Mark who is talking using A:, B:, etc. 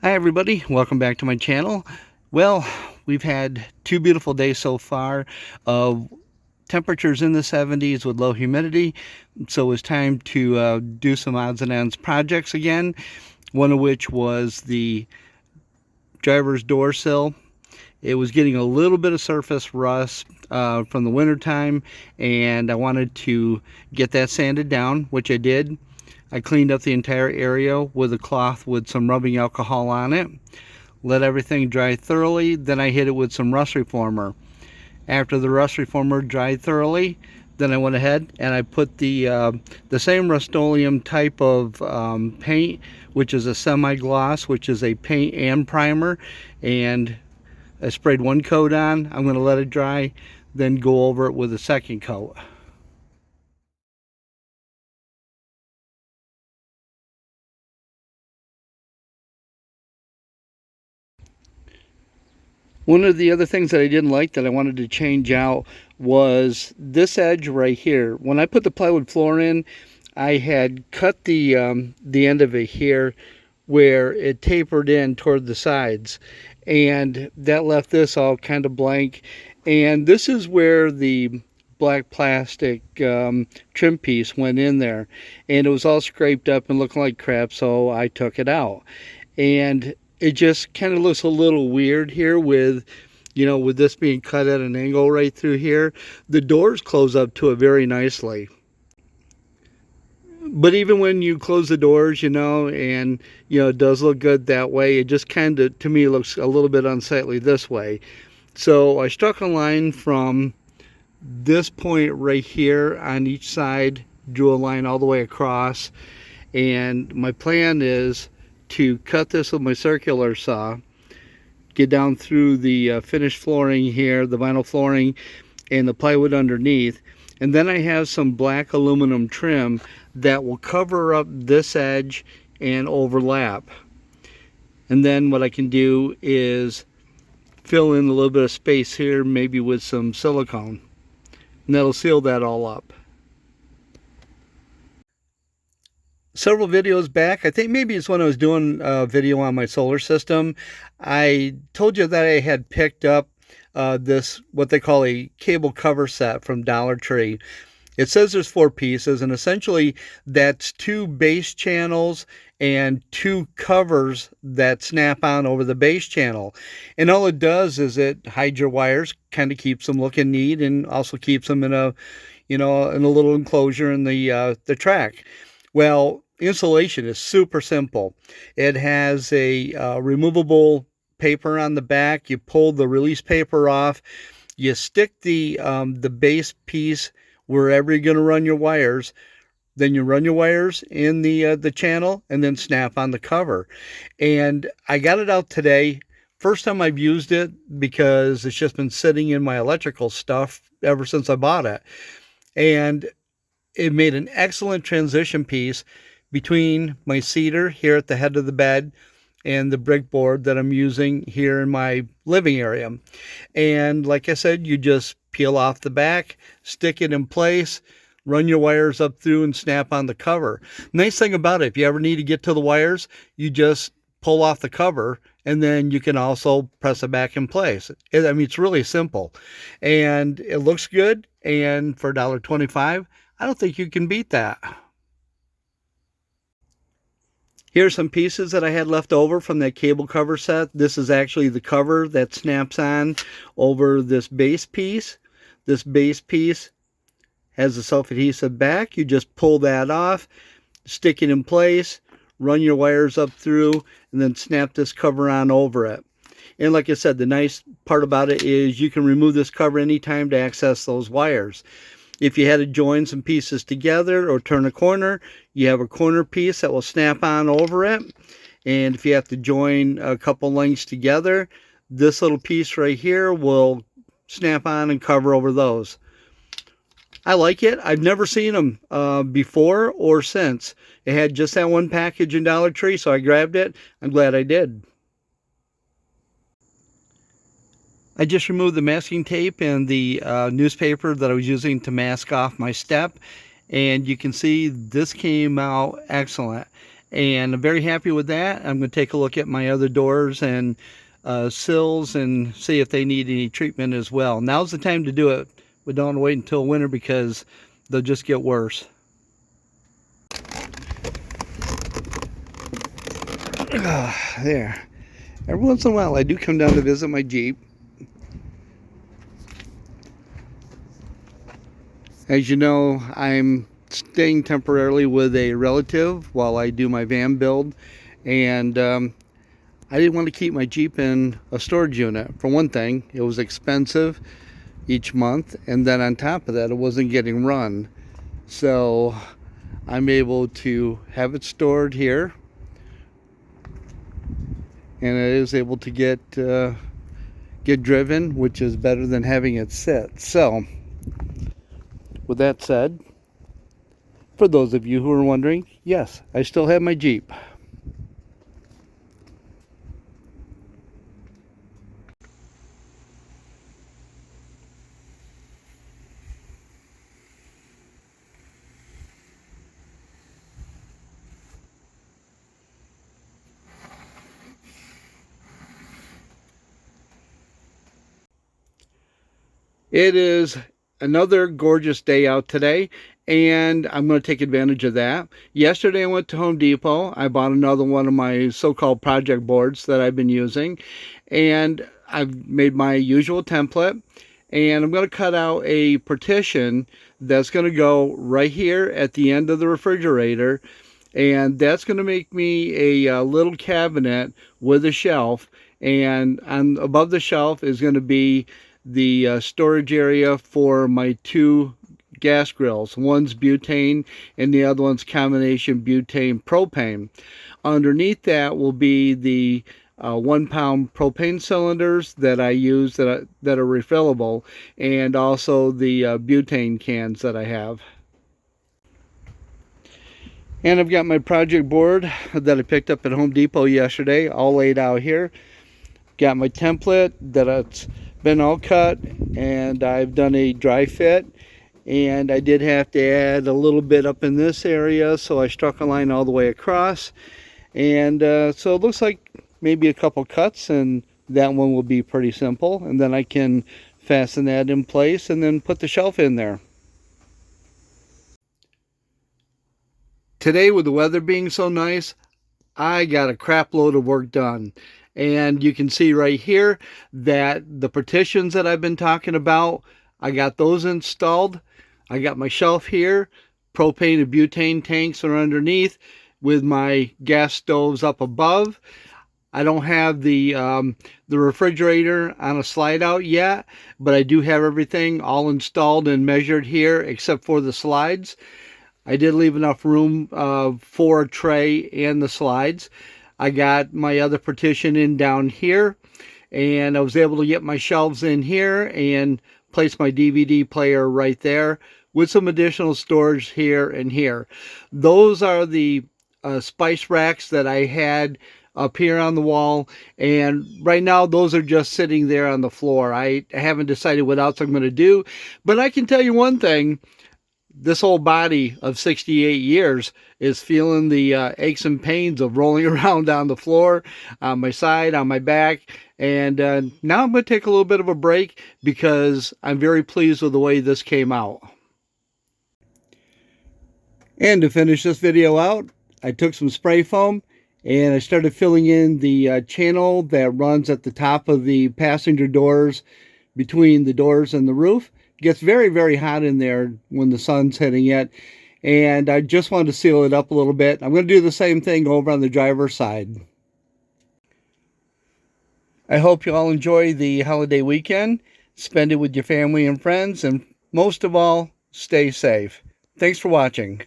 A: Hi everybody, welcome back to my channel. Well, we've had two beautiful days so far of temperatures in the 70s with low humidity, so it's time to do some odds and ends projects again, one of which was the driver's door sill. It was getting a little bit of surface rust from the winter time, and I wanted to get that sanded down, which I did. I cleaned up the entire area with a cloth with some rubbing alcohol on it, let everything dry thoroughly, then I hit it with some rust reformer. After the rust reformer dried thoroughly, then I went ahead and I put the same Rust-Oleum type of paint, which is a semi-gloss, which is a paint and primer, and I sprayed one coat on. I'm going to let it dry, then go over it with a second coat. One of the other things that I didn't like that I wanted to change out was this edge right here. When I put the plywood floor in, I had cut the end of it here where it tapered in toward the sides, and that left this all kind of blank. And this is where the black plastic trim piece went in there, and it was all scraped up and looking like crap, so I took it out. And it just kind of looks a little weird here with, you know, with this being cut at an angle right through here. The doors close up to it very nicely. But even when you close the doors, you know, and, you know, it does look good that way, it just kind of, to me, looks a little bit unsightly this way. So I struck a line from this point right here on each side, drew a line all the way across, and my plan is to cut this with my circular saw, get down through the finished flooring here, the vinyl flooring, and the plywood underneath, and then I have some black aluminum trim that will cover up this edge and overlap. And then what I can do is fill in a little bit of space here, maybe with some silicone, and that'll seal that all up. Several videos back, I think maybe it's when I was doing a video on my solar system, I told you that I had picked up this, what they call a cable cover set from Dollar Tree. It says there's 4 pieces, and essentially that's 2 base channels and 2 covers that snap on over the base channel. And all it does is it hides your wires, kind of keeps them looking neat, and also keeps them in a, you know, in a little enclosure in the track. Well, installation is super simple. It has a removable paper on the back. You pull the release paper off. You stick the base piece wherever you're going to run your wires. Then you run your wires in the channel and then snap on the cover. And I got it out today. First time I've used it because it's just been sitting in my electrical stuff ever since I bought it. And it made an excellent transition piece between my cedar here at the head of the bed and the brick board that I'm using here in my living area. And like I said, you just peel off the back, stick it in place, run your wires up through and snap on the cover. Nice thing about it, if you ever need to get to the wires, you just pull off the cover and then you can also press it back in place. I mean, it's really simple and it looks good. And for $1.25, I don't think you can beat that. Here's some pieces that I had left over from that cable cover set. This is actually the cover that snaps on over this base piece. This base piece has a self-adhesive back. You just pull that off, stick it in place, run your wires up through, and then snap this cover on over it. And like I said, the nice part about it is you can remove this cover anytime to access those wires. If you had to join some pieces together or turn a corner, you have a corner piece that will snap on over it. And if you have to join a couple lengths together, this little piece right here will snap on and cover over those. I like it. I've never seen them before or since. It had just that one package in Dollar Tree, so I grabbed it. I'm glad I did. I just removed the masking tape and the newspaper that I was using to mask off my step, and you can see this came out excellent. and I'm very happy with that. I'm going to take a look at my other doors and sills and see if they need any treatment as well. Now's the time to do it. We don't want to wait until winter because they'll just get worse. There. Every once in a while I do come down to visit my Jeep. As you know, I'm staying temporarily with a relative while I do my van build, and I didn't want to keep my Jeep in a storage unit. For one thing, it was expensive each month, and then on top of that, it wasn't getting run. So I'm able to have it stored here, and it is able to get driven, which is better than having it sit. So with that said, for those of you who are wondering, yes, I still have my Jeep. It is another gorgeous day out today, and I'm going to take advantage of that. Yesterday I went to Home Depot. I bought another one of my so-called project boards that I've been using, and I've made my usual template, and I'm going to cut out a partition that's going to go right here at the end of the refrigerator, and that's going to make me a little cabinet with a shelf, and above the shelf is going to be the storage area for my two gas grills. One's butane and the other one's combination butane propane. Underneath that will be the 1 pound propane cylinders that I use that are refillable, and also the butane cans that I have. And I've got my project board that I picked up at Home Depot yesterday all laid out here. Got my template that it's been all cut, and I've done a dry fit, and I did have to add a little bit up in this area, so I struck a line all the way across, and so it looks like maybe a couple cuts, and that one will be pretty simple, and then I can fasten that in place and then put the shelf in there. Today, with the weather being so nice, I got a crap load of work done. And you can see right here that the partitions that I've been talking about, I got those installed. I got my shelf here. Propane and butane tanks are underneath with my gas stoves up above. I don't have the refrigerator on a slide out yet, but I do have everything all installed and measured here except for the slides. I did leave enough room for a tray and the slides. I got my other partition in down here, and I was able to get my shelves in here and place my DVD player right there with some additional storage here and here. Those are the spice racks that I had up here on the wall, and right now those are just sitting there on the floor. I haven't decided what else I'm going to do, but I can tell you one thing. This whole body of 68 years is feeling the aches and pains of rolling around on the floor, on my side, on my back. And now I'm going to take a little bit of a break because I'm very pleased with the way this came out. And to finish this video out, I took some spray foam and I started filling in the channel that runs at the top of the passenger doors between the doors and the roof. It gets very, very hot in there when the sun's hitting it, and I just wanted to seal it up a little bit. I'm going to do the same thing over on the driver's side. I hope you all enjoy the holiday weekend. Spend it with your family and friends, and most of all, stay safe. Thanks for watching.